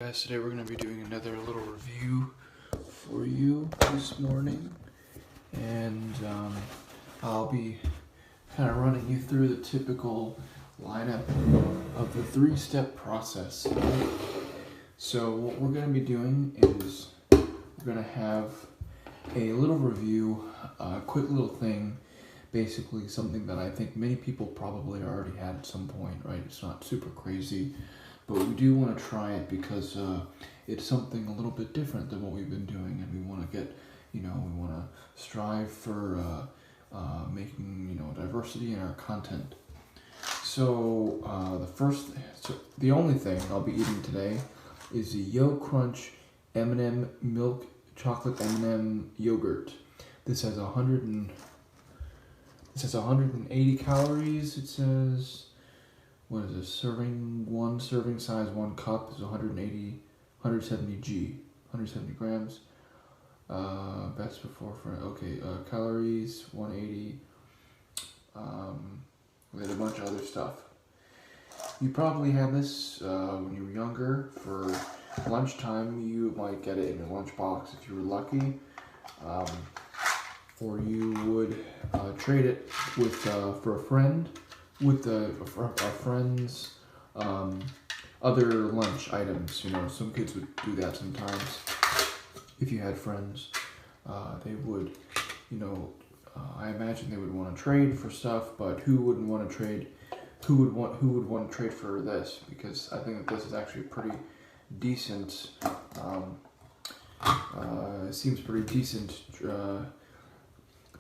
Guys, today we're going to be doing another little review for you this morning, and I'll be kind of running you through the typical lineup of the three-step process. So what we're going to be doing is we're going to have a little review, a quick little thing, basically something that I think many people probably already had at some point, right? It's not super crazy. But we do want to try it because it's something a little bit different than what we've been doing, and we want to get, we want to strive for making, diversity in our content. So the only thing I'll be eating today is the Yo Crunch M&M milk chocolate M&M yogurt. This has 180 calories. It says. What is this? One serving size, 1 cup is 170 grams. Best before for, calories, 180. We had a bunch of other stuff. You probably had this when you were younger. For lunchtime, you might get it in your lunchbox if you were lucky. Or you would trade it with for a friend. With our friends' other lunch items, some kids would do that sometimes. If you had friends, they would, I imagine they would want to trade for stuff. But who wouldn't want to trade? Who would want to trade for this? Because I think that this is actually pretty decent. It seems pretty decent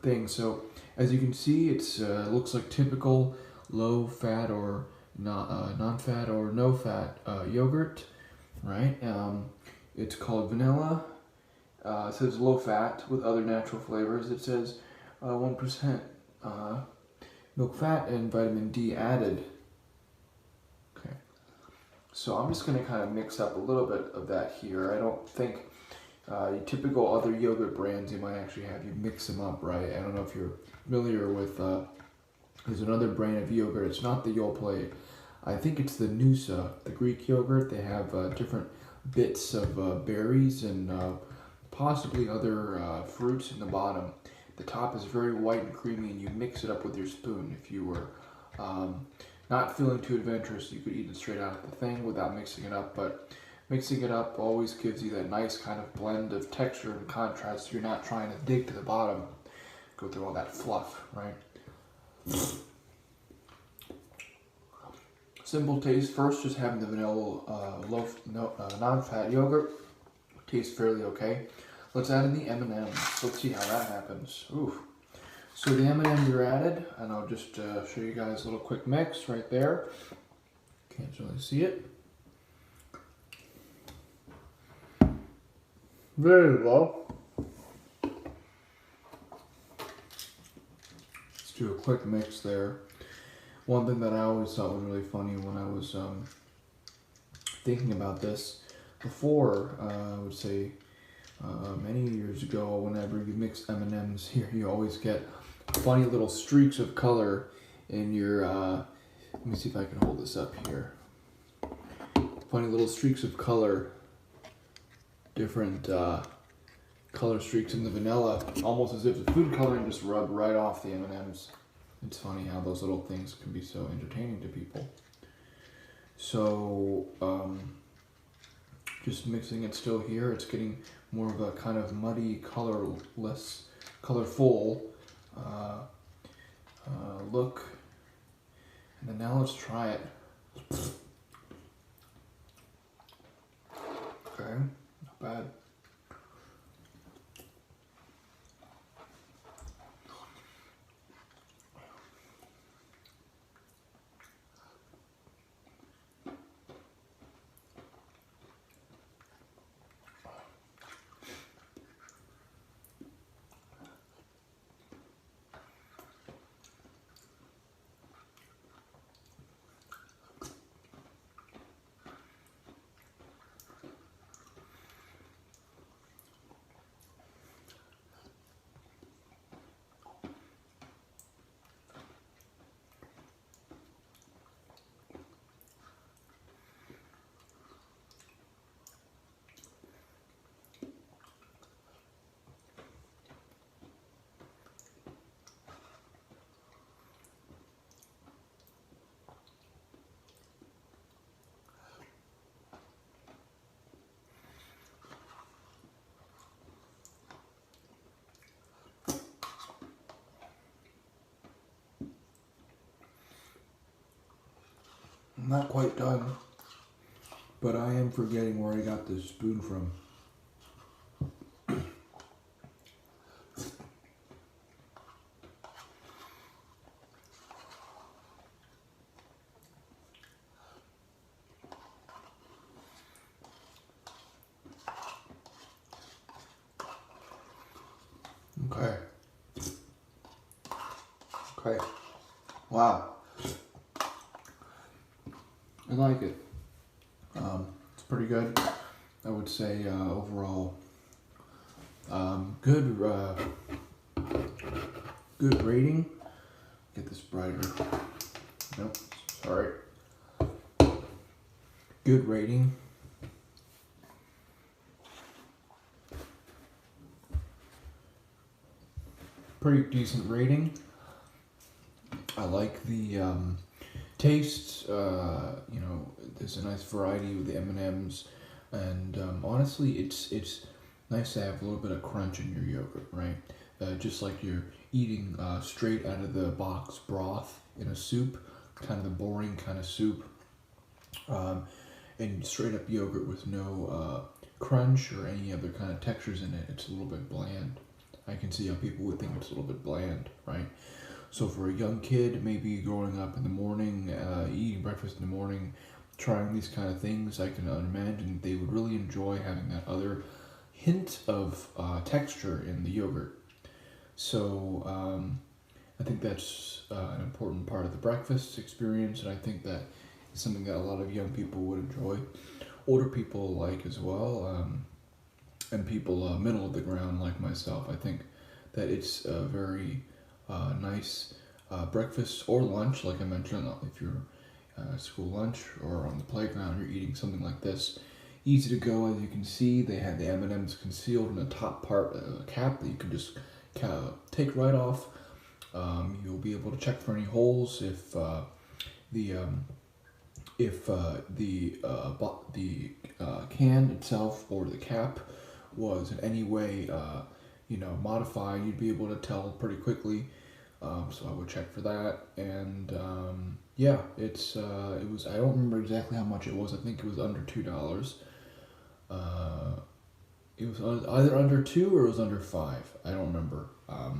thing. So as you can see, it's looks like typical low-fat or non-fat or no-fat yogurt, right? It's called vanilla. It says low-fat with other natural flavors. It says 1% milk fat and vitamin D added. Okay, so I'm just going to kind of mix up a little bit of that here. I don't think typical other yogurt brands you might actually have you mix them up, right? I don't know if you're familiar with. There's another brand of yogurt. It's not the Yoplait. I think it's the Noosa, the Greek yogurt. They have different bits of berries and possibly other fruits in the bottom. The top is very white and creamy, and you mix it up with your spoon. If you were not feeling too adventurous, you could eat it straight out of the thing without mixing it up. But mixing it up always gives you that nice kind of blend of texture and contrast. So you're not trying to dig to the bottom, go through all that fluff, right? Simple taste. First, just having the vanilla non-fat yogurt tastes fairly okay. Let's add in the M&Ms. Let's see how that happens. Oof. So the M&Ms are added, and I'll just show you guys a little quick mix right there. Can't really see it. Very well. Do a quick mix there. One thing that I always thought was really funny when I was thinking about this before, I would say many years ago, whenever you mix M&Ms here, you always get funny little streaks of color in your, let me see if I can hold this up here. Funny little streaks of color, different color streaks in the vanilla, almost as if the food coloring just rubbed right off the M&Ms. It's funny how those little things can be so entertaining to people. So, just mixing it still here, it's getting more of a kind of muddy, colorful look. And then now let's try it. Okay, not bad. I'm not quite done, but I am forgetting where I got this spoon from. Okay. Okay. Wow. I like it. It's pretty good. I would say overall, good. Good rating. Get this brighter. Nope. Sorry. Good rating. Pretty decent rating. I like the tastes. You know, there's a nice variety with the M&Ms, and honestly, it's nice to have a little bit of crunch in your yogurt, right? Just like you're eating straight out of the box broth in a soup, kind of the boring kind of soup, and straight up yogurt with no crunch or any other kind of textures in it. It's a little bit bland. I can see how people would think it's a little bit bland, right? So for a young kid, maybe growing up in the morning, eating breakfast in the morning, trying these kind of things, I can imagine they would really enjoy having that other hint of texture in the yogurt. So I think that's an important part of the breakfast experience, and I think that is something that a lot of young people would enjoy. Older people like as well, and people middle of the ground like myself. I think that it's a very nice breakfast or lunch, like I mentioned. If you're school lunch or on the playground, you're eating something like this. Easy to go, as you can see. They have the M&Ms concealed in the top part of the cap that you can just take right off. You'll be able to check for any holes if the can itself or the cap was in any way modified. You'd be able to tell pretty quickly. So I would check for that, and yeah, it was. I don't remember exactly how much it was. I think it was under $2. It was either under $2 or it was under $5. I don't remember. I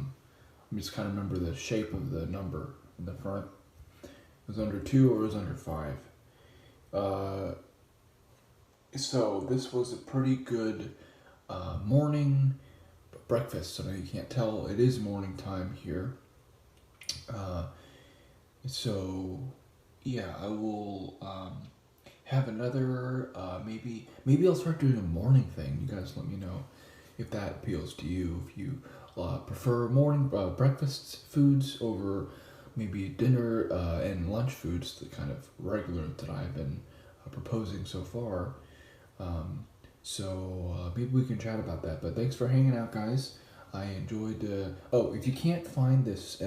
just kind of remember the shape of the number in the front. It was under $2 or it was under $5. So this was a pretty good morning breakfast. So you can't tell it is morning time here. So yeah, I will have another maybe I'll start doing a morning thing. You guys let me know if that appeals to you. If you prefer morning breakfast foods over maybe dinner and lunch foods, the kind of regular that I've been proposing so far. So maybe we can chat about that. But thanks for hanging out, guys. I enjoyed. If you can't find this,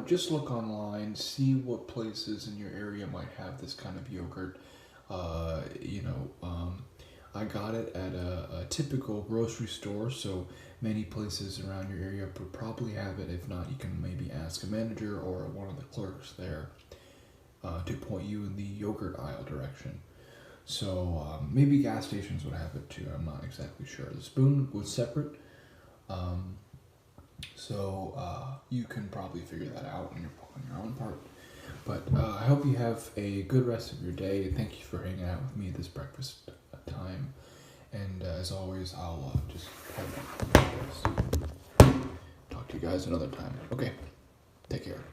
just look online, see what places in your area might have this kind of yogurt. I got it at a typical grocery store, so many places around your area would probably have it. If not, you can maybe ask a manager or one of the clerks there to point you in the yogurt aisle direction. So maybe gas stations would have it too. I'm not exactly sure. The spoon was separate, so you can probably figure that out on your own part. But I hope you have a good rest of your day. Thank you for hanging out with me this breakfast time. And as always, I'll just talk to you guys another time. Okay, take care.